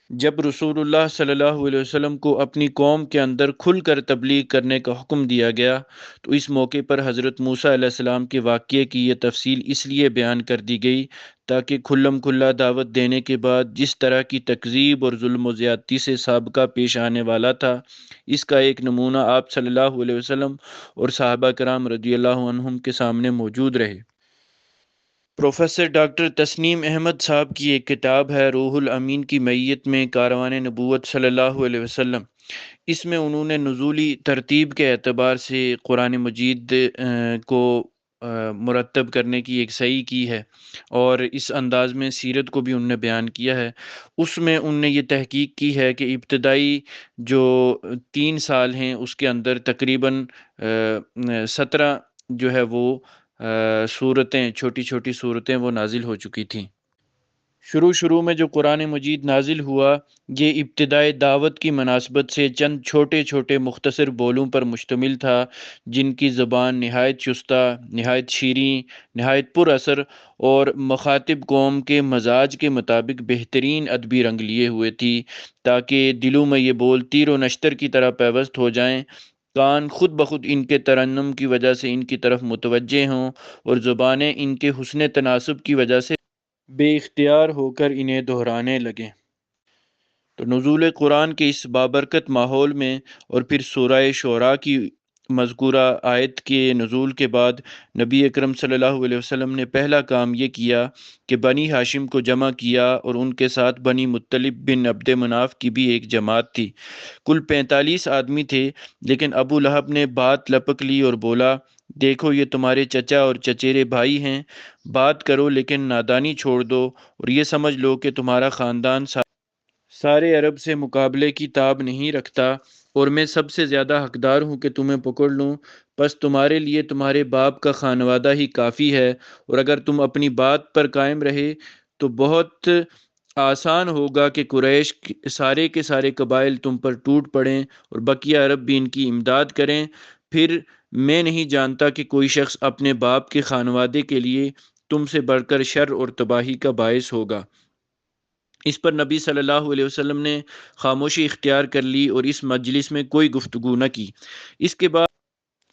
جب رسول اللہ صلی اللہ علیہ وسلم کو اپنی قوم کے اندر کھل کر تبلیغ کرنے کا حکم دیا گیا تو اس موقع پر حضرت موسیٰ علیہ السلام کے واقعے کی یہ تفصیل اس لیے بیان کر دی گئی تاکہ کھلم کھلا دعوت دینے کے بعد جس طرح کی تکذیب اور ظلم و زیادتی سے سابقہ پیش آنے والا تھا، اس کا ایک نمونہ آپ صلی اللہ علیہ وسلم اور صحابہ کرام رضی اللہ عنہم کے سامنے موجود رہے۔ پروفیسر ڈاکٹر تسنیم احمد صاحب کی ایک کتاب ہے روح الامین کی معیت میں کاروان نبوت صلی اللہ علیہ وسلم۔ اس میں انہوں نے نزولی ترتیب کے اعتبار سے قرآن مجید کو مرتب کرنے کی ایک صحیح کی ہے، اور اس انداز میں سیرت کو بھی انہوں نے بیان کیا ہے۔ اس میں انہوں نے یہ تحقیق کی ہے کہ ابتدائی جو 3 سال ہیں اس کے اندر تقریباً 17 جو ہے وہ صورتیں، چھوٹی چھوٹی صورتیں وہ نازل ہو چکی تھیں۔ شروع میں جو قرآن مجید نازل ہوا، یہ ابتدائے دعوت کی مناسبت سے چند چھوٹے چھوٹے مختصر بولوں پر مشتمل تھا، جن کی زبان نہایت شستہ، نہایت شیریں، نہایت پر اثر اور مخاطب قوم کے مزاج کے مطابق بہترین ادبی رنگ لیے ہوئے تھی، تاکہ دلوں میں یہ بول تیر و نشتر کی طرح پیوست ہو جائیں، کان خود بخود ان کے ترنم کی وجہ سے ان کی طرف متوجہ ہوں، اور زبانیں ان کے حسن تناسب کی وجہ سے بے اختیار ہو کر انہیں دہرانے لگیں۔ تو نزول قرآن کے اس بابرکت ماحول میں اور پھر سورہ شعراء کی مذکورہ آیت کے نزول کے بعد نبی اکرم صلی اللہ علیہ وسلم نے پہلا کام یہ کیا کہ بنی ہاشم کو جمع کیا، اور ان کے ساتھ بنی مطلب بن عبد مناف کی بھی ایک جماعت تھی۔ کل 45 آدمی تھے، لیکن ابو لہب نے بات لپک لی اور بولا، دیکھو یہ تمہارے چچا اور چچیرے بھائی ہیں، بات کرو لیکن نادانی چھوڑ دو، اور یہ سمجھ لو کہ تمہارا خاندان سارے عرب سے مقابلے کی تاب نہیں رکھتا، اور میں سب سے زیادہ حقدار ہوں کہ تمہیں پکڑ لوں، بس تمہارے لیے تمہارے باپ کا خانوادہ ہی کافی ہے، اور اگر تم اپنی بات پر قائم رہے تو بہت آسان ہوگا کہ قریش سارے کے سارے قبائل تم پر ٹوٹ پڑیں اور بقیہ عرب بھی ان کی امداد کریں، پھر میں نہیں جانتا کہ کوئی شخص اپنے باپ کے خانوادے کے لیے تم سے بڑھ کر شر اور تباہی کا باعث ہوگا۔ اس پر نبی صلی اللہ علیہ وسلم نے خاموشی اختیار کر لی اور اس مجلس میں کوئی گفتگو نہ کی۔ اس کے بعد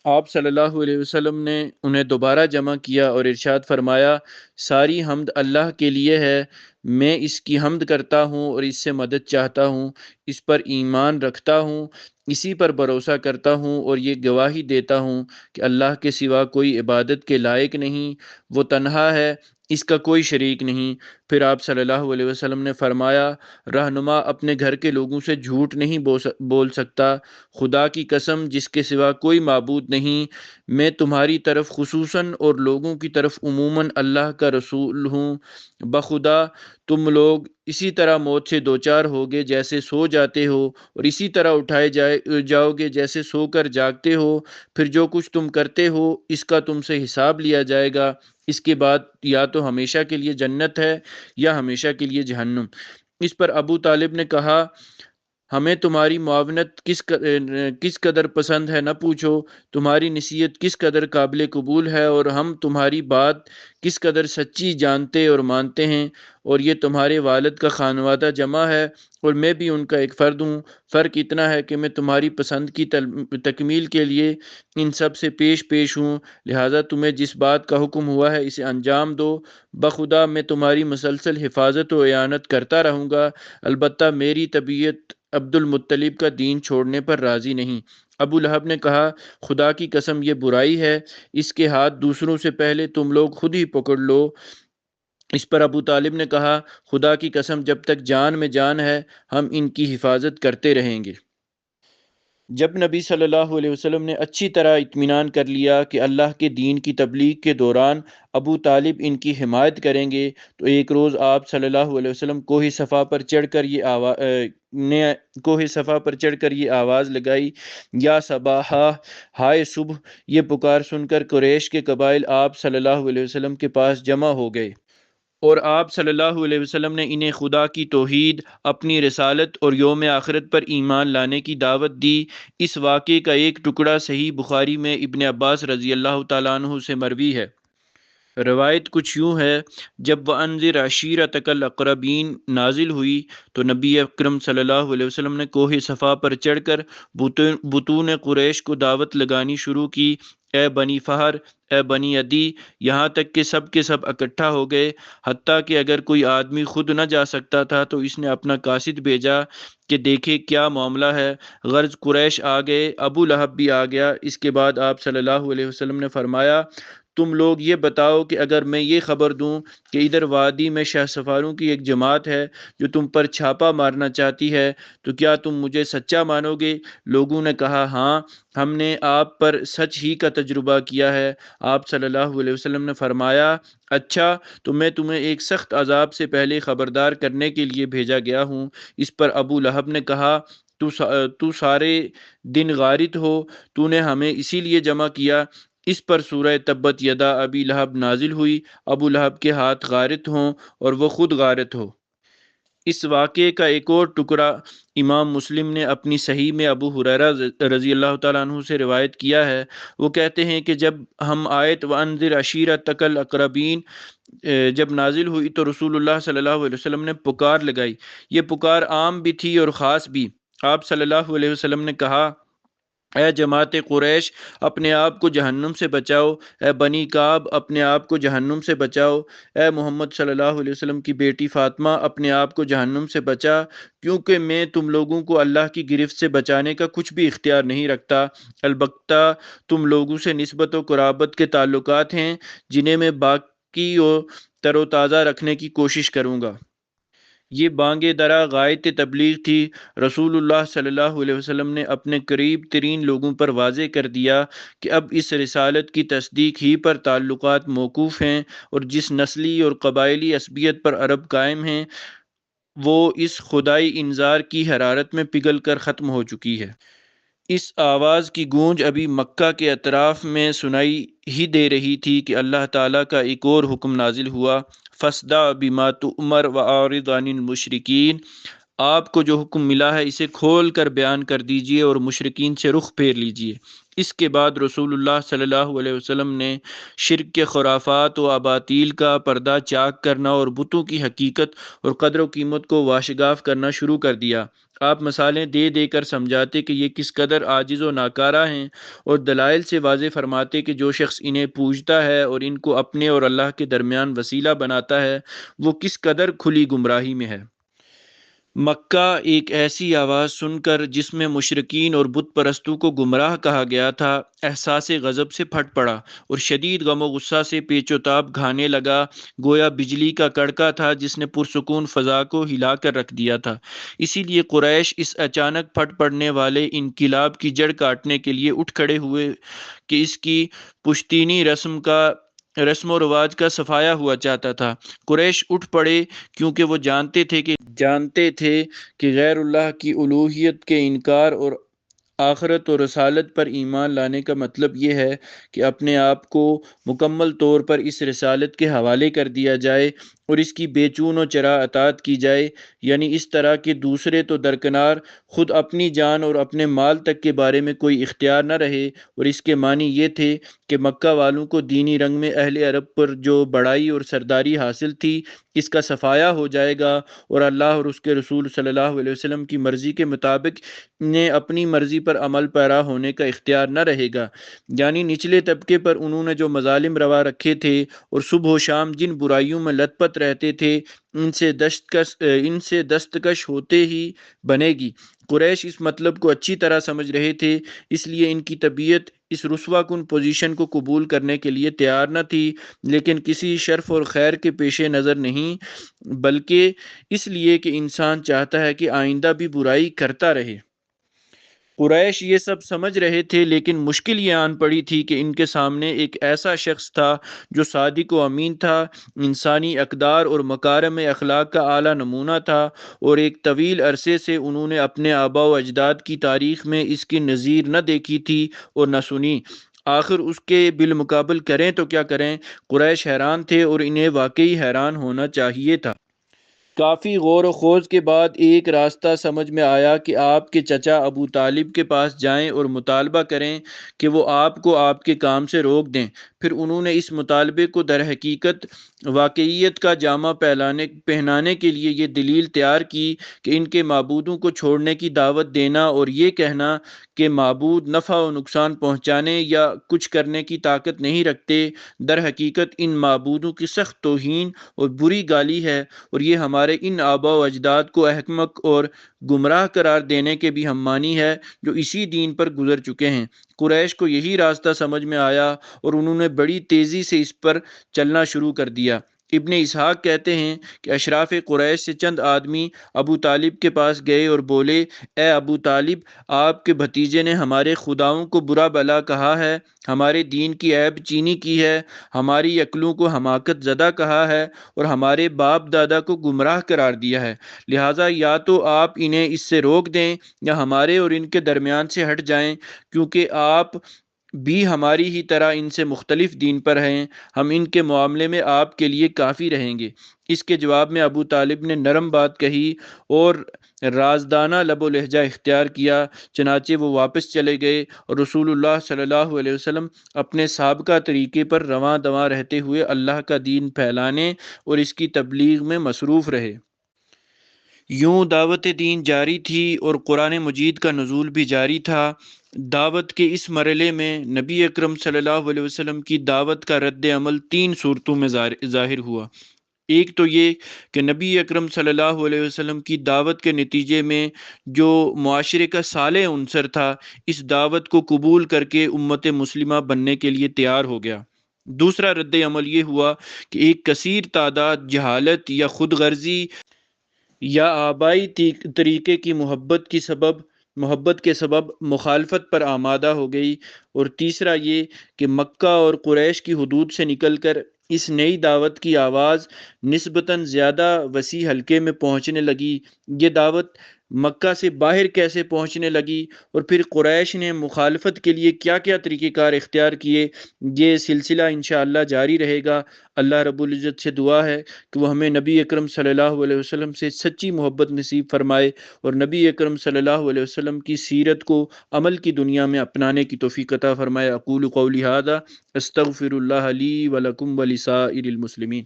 آپ صلی اللہ علیہ وسلم نے انہیں دوبارہ جمع کیا اور ارشاد فرمایا، ساری حمد اللہ کے لیے ہے، میں اس کی حمد کرتا ہوں اور اس سے مدد چاہتا ہوں، اس پر ایمان رکھتا ہوں، اسی پر بھروسہ کرتا ہوں، اور یہ گواہی دیتا ہوں کہ اللہ کے سوا کوئی عبادت کے لائق نہیں، وہ تنہا ہے، اس کا کوئی شریک نہیں۔ پھر آپ صلی اللہ علیہ وسلم نے فرمایا، رہنما اپنے گھر کے لوگوں سے جھوٹ نہیں بول سکتا، خدا کی قسم جس کے سوا کوئی معبود نہیں، میں تمہاری طرف خصوصاً اور لوگوں کی طرف عموماً اللہ کا رسول ہوں، بخدا تم لوگ اسی طرح موت سے دوچار ہوگے جیسے سو جاتے ہو، اور اسی طرح اٹھائے جاؤ گے جیسے سو کر جاگتے ہو، پھر جو کچھ تم کرتے ہو اس کا تم سے حساب لیا جائے گا، اس کے بعد یا تو ہمیشہ کے لیے جنت ہے یا ہمیشہ کے لیے جہنم۔ اس پر ابو طالب نے کہا، ہمیں تمہاری معاونت کس قدر پسند ہے نہ پوچھو، تمہاری نصیحت کس قدر قابل قبول ہے، اور ہم تمہاری بات کس قدر سچی جانتے اور مانتے ہیں، اور یہ تمہارے والد کا خانوادہ جمع ہے اور میں بھی ان کا ایک فرد ہوں، فرق اتنا ہے کہ میں تمہاری پسند کی تکمیل کے لیے ان سب سے پیش ہوں، لہٰذا تمہیں جس بات کا حکم ہوا ہے اسے انجام دو، بخدا میں تمہاری مسلسل حفاظت و اعانت کرتا رہوں گا، البتہ میری طبیعت عبد المطلب کا دین چھوڑنے پر راضی نہیں۔ ابو لہب نے کہا، خدا کی قسم یہ برائی ہے، اس کے ہاتھ دوسروں سے پہلے تم لوگ خود ہی پکڑ لو۔ اس پر ابو طالب نے کہا، خدا کی قسم جب تک جان میں جان ہے ہم ان کی حفاظت کرتے رہیں گے۔ جب نبی صلی اللہ علیہ وسلم نے اچھی طرح اطمینان کر لیا کہ اللہ کے دین کی تبلیغ کے دوران ابو طالب ان کی حمایت کریں گے، تو ایک روز آپ صلی اللہ علیہ وسلم کوہ صفا پر چڑھ کر یہ آواز لگائی، یا صباحا، ہائے صبح، یہ پکار سن کر قریش کے قبائل آپ صلی اللہ علیہ وسلم کے پاس جمع ہو گئے، اور آپ صلی اللہ علیہ وسلم نے انہیں خدا کی توحید، اپنی رسالت اور یوم آخرت پر ایمان لانے کی دعوت دی۔ اس واقعے کا ایک ٹکڑا صحیح بخاری میں ابن عباس رضی اللہ تعالیٰ عنہ سے مروی ہے۔ روایت کچھ یوں ہے، جب وَأَنذِرْ عَشِيرَتَكَ الْأَقْرَبِينَ نازل ہوئی تو نبی اکرم صلی اللہ علیہ وسلم نے کوہ صفا پر چڑھ کر بطون قریش کو دعوت لگانی شروع کی، اے بنی فہر، اے بنی عدی، یہاں تک کہ سب کے سب اکٹھا ہو گئے، حتیٰ کہ اگر کوئی آدمی خود نہ جا سکتا تھا تو اس نے اپنا قاصد بھیجا کہ دیکھے کیا معاملہ ہے۔ غرض قریش آ گئے، ابو لہب بھی آ گیا۔ اس کے بعد آپ صلی اللہ علیہ وسلم نے فرمایا، تم لوگ یہ بتاؤ کہ اگر میں یہ خبر دوں کہ ادھر وادی میں شاہ سفاروں کی ایک جماعت ہے جو تم پر چھاپا مارنا چاہتی ہے تو کیا تم مجھے سچا مانو گے؟ لوگوں نے کہا ہاں، ہم نے آپ پر سچ ہی کا تجربہ کیا ہے۔ آپ صلی اللہ علیہ وسلم نے فرمایا، اچھا تو میں تمہیں ایک سخت عذاب سے پہلے خبردار کرنے کے لیے بھیجا گیا ہوں۔ اس پر ابو لہب نے کہا، تو سارے دن غارت ہو، تو نے ہمیں اسی لیے جمع کیا۔ اس پر سورہ تبت یدا ابی لہب نازل ہوئی، ابو لہب کے ہاتھ غارت ہوں اور وہ خود غارت ہو۔ اس واقعے کا ایک اور ٹکڑا امام مسلم نے اپنی صحیح میں ابو ہریرہ رضی اللہ تعالیٰ عنہ سے روایت کیا ہے۔ وہ کہتے ہیں کہ جب ہم آیت وَأَنذِرْ عَشِيرَتَكَ الْأَقْرَبِينَ جب نازل ہوئی تو رسول اللہ صلی اللہ علیہ وسلم نے پکار لگائی۔ یہ پکار عام بھی تھی اور خاص بھی۔ آپ صلی اللہ علیہ وسلم نے کہا، اے جماعت قریش، اپنے آپ کو جہنم سے بچاؤ، اے بنی کعب، اپنے آپ کو جہنم سے بچاؤ، اے محمد صلی اللہ علیہ وسلم کی بیٹی فاطمہ، اپنے آپ کو جہنم سے بچا، کیونکہ میں تم لوگوں کو اللہ کی گرفت سے بچانے کا کچھ بھی اختیار نہیں رکھتا۔ البتہ تم لوگوں سے نسبت و قرابت کے تعلقات ہیں جنہیں میں باقی و تر و تازہ رکھنے کی کوشش کروں گا۔ یہ بانگ درا غایت تبلیغ تھی۔ رسول اللہ صلی اللہ علیہ وسلم نے اپنے قریب ترین لوگوں پر واضح کر دیا کہ اب اس رسالت کی تصدیق ہی پر تعلقات موقوف ہیں، اور جس نسلی اور قبائلی عصبیت پر عرب قائم ہیں وہ اس خدائی انذار کی حرارت میں پگھل کر ختم ہو چکی ہے۔ اس آواز کی گونج ابھی مکہ کے اطراف میں سنائی ہی دے رہی تھی کہ اللہ تعالیٰ کا ایک اور حکم نازل ہوا، فَاصْدَعْ بِمَا تُؤْمَرْ وَأَعْرِضْ عَنِ الْمُشْرِكِينَ۔ آپ کو جو حکم ملا ہے اسے کھول کر بیان کر دیجئے اور مشرکین سے رخ پھیر لیجئے۔ اس کے بعد رسول اللہ صلی اللہ علیہ وسلم نے شرک کے خرافات و اباطیل کا پردہ چاک کرنا اور بتوں کی حقیقت اور قدر و قیمت کو واشگاف کرنا شروع کر دیا۔ آپ مثالیں دے دے کر سمجھاتے کہ یہ کس قدر عاجز و ناکارہ ہیں، اور دلائل سے واضح فرماتے کہ جو شخص انہیں پوجتا ہے اور ان کو اپنے اور اللہ کے درمیان وسیلہ بناتا ہے وہ کس قدر کھلی گمراہی میں ہے۔ مکہ ایک ایسی آواز سن کر جس میں مشرکین اور بت پرستوں کو گمراہ کہا گیا تھا احساس غضب سے پھٹ پڑا اور شدید غم و غصہ سے پیچ و تاب کھانے لگا، گویا بجلی کا کڑکا تھا جس نے پرسکون فضا کو ہلا کر رکھ دیا تھا۔ اسی لیے قریش اس اچانک پھٹ پڑنے والے انقلاب کی جڑ کاٹنے کے لیے اٹھ کھڑے ہوئے کہ اس کی پشتینی رسم و رواج کا صفایا ہوا چاہتا تھا۔ قریش اٹھ پڑے کیونکہ وہ جانتے تھے کہ غیر اللہ کی الوہیت کے انکار اور آخرت و رسالت پر ایمان لانے کا مطلب یہ ہے کہ اپنے آپ کو مکمل طور پر اس رسالت کے حوالے کر دیا جائے اور اس کی بے چون و چرا اطاعت کی جائے، یعنی اس طرح کہ دوسرے تو درکنار خود اپنی جان اور اپنے مال تک کے بارے میں کوئی اختیار نہ رہے۔ اور اس کے معنی یہ تھے کہ مکہ والوں کو دینی رنگ میں اہل عرب پر جو بڑائی اور سرداری حاصل تھی اس کا صفایا ہو جائے گا، اور اللہ اور اس کے رسول صلی اللہ علیہ وسلم کی مرضی کے مطابق نے اپنی مرضی پر عمل پیرا ہونے کا اختیار نہ رہے گا۔ یعنی نچلے طبقے پر انہوں نے جو مظالم روا رکھے تھے اور صبح و شام جن برائیوں میں لت پت رہتے تھے ان سے دستکش ہوتے ہی بنے گی۔ قریش اس مطلب کو اچھی طرح سمجھ رہے تھے، اس لیے ان کی طبیعت اس رسوا کن پوزیشن کو قبول کرنے کے لیے تیار نہ تھی، لیکن کسی شرف اور خیر کے پیش نظر نہیں، بلکہ اس لیے کہ انسان چاہتا ہے کہ آئندہ بھی برائی کرتا رہے۔ قریش یہ سب سمجھ رہے تھے، لیکن مشکل یہ آن پڑی تھی کہ ان کے سامنے ایک ایسا شخص تھا جو صادق و امین تھا، انسانی اقدار اور مکارم اخلاق کا اعلیٰ نمونہ تھا، اور ایک طویل عرصے سے انہوں نے اپنے آباء و اجداد کی تاریخ میں اس کی نظیر نہ دیکھی تھی اور نہ سنی۔ آخر اس کے بالمقابل کریں تو کیا کریں؟ قریش حیران تھے اور انہیں واقعی حیران ہونا چاہیے تھا۔ کافی غور و خوض کے بعد ایک راستہ سمجھ میں آیا کہ آپ کے چچا ابو طالب کے پاس جائیں اور مطالبہ کریں کہ وہ آپ کو آپ کے کام سے روک دیں۔ پھر انہوں نے اس مطالبے کو در حقیقت واقعیت کا جامہ پہنانے کے لیے یہ دلیل تیار کی کہ ان کے معبودوں کو چھوڑنے کی دعوت دینا اور یہ کہنا کہ معبود نفع و نقصان پہنچانے یا کچھ کرنے کی طاقت نہیں رکھتے، در حقیقت ان معبودوں کی سخت توہین اور بری گالی ہے، اور یہ ہمارے ان آبا و اجداد کو احمق اور گمراہ قرار دینے کے بھی ہم مانی ہے جو اسی دین پر گزر چکے ہیں۔ قریش کو یہی راستہ سمجھ میں آیا اور انہوں نے بڑی تیزی سے اس پر چلنا شروع کر دیا۔ ابن اسحاق کہتے ہیں کہ اشراف قریش سے چند آدمی ابو طالب کے پاس گئے اور بولے، اے ابو طالب، آپ کے بھتیجے نے ہمارے خداؤں کو برا بلا کہا ہے، ہمارے دین کی عیب چینی کی ہے، ہماری عقلوں کو حماقت زدہ کہا ہے اور ہمارے باپ دادا کو گمراہ قرار دیا ہے، لہٰذا یا تو آپ انہیں اس سے روک دیں یا ہمارے اور ان کے درمیان سے ہٹ جائیں، کیونکہ آپ بھی ہماری ہی طرح ان سے مختلف دین پر ہیں، ہم ان کے معاملے میں آپ کے لیے کافی رہیں گے۔ اس کے جواب میں ابو طالب نے نرم بات کہی اور رازدانہ لب و لہجہ اختیار کیا، چنانچہ وہ واپس چلے گئے اور رسول اللہ صلی اللہ علیہ وسلم اپنے سابقہ طریقے پر رواں دواں رہتے ہوئے اللہ کا دین پھیلانے اور اس کی تبلیغ میں مصروف رہے۔ یوں دعوت دین جاری تھی اور قرآن مجید کا نزول بھی جاری تھا۔ دعوت کے اس مرحلے میں نبی اکرم صلی اللہ علیہ وسلم کی دعوت کا رد عمل تین صورتوں میں ظاہر ہوا۔ ایک تو یہ کہ نبی اکرم صلی اللہ علیہ وسلم کی دعوت کے نتیجے میں جو معاشرے کا صالح عنصر تھا، اس دعوت کو قبول کر کے امت مسلمہ بننے کے لیے تیار ہو گیا۔ دوسرا رد عمل یہ ہوا کہ ایک کثیر تعداد جہالت یا خود غرضی یا آبائی طریقے کی محبت کے سبب مخالفت پر آمادہ ہو گئی، اور تیسرا یہ کہ مکہ اور قریش کی حدود سے نکل کر اس نئی دعوت کی آواز نسبتاً زیادہ وسیع حلقے میں پہنچنے لگی۔ یہ دعوت مکہ سے باہر کیسے پہنچنے لگی اور پھر قریش نے مخالفت کے لیے کیا کیا طریقہ کار اختیار کیے، یہ سلسلہ انشاءاللہ جاری رہے گا۔ اللہ رب العزت سے دعا ہے کہ وہ ہمیں نبی اکرم صلی اللہ علیہ وسلم سے سچی محبت نصیب فرمائے اور نبی اکرم صلی اللہ علیہ وسلم کی سیرت کو عمل کی دنیا میں اپنانے کی توفیق عطا فرمائے۔ اقول قولی ھذا استغفر اللہ لی ولکم ولسائر المسلمین۔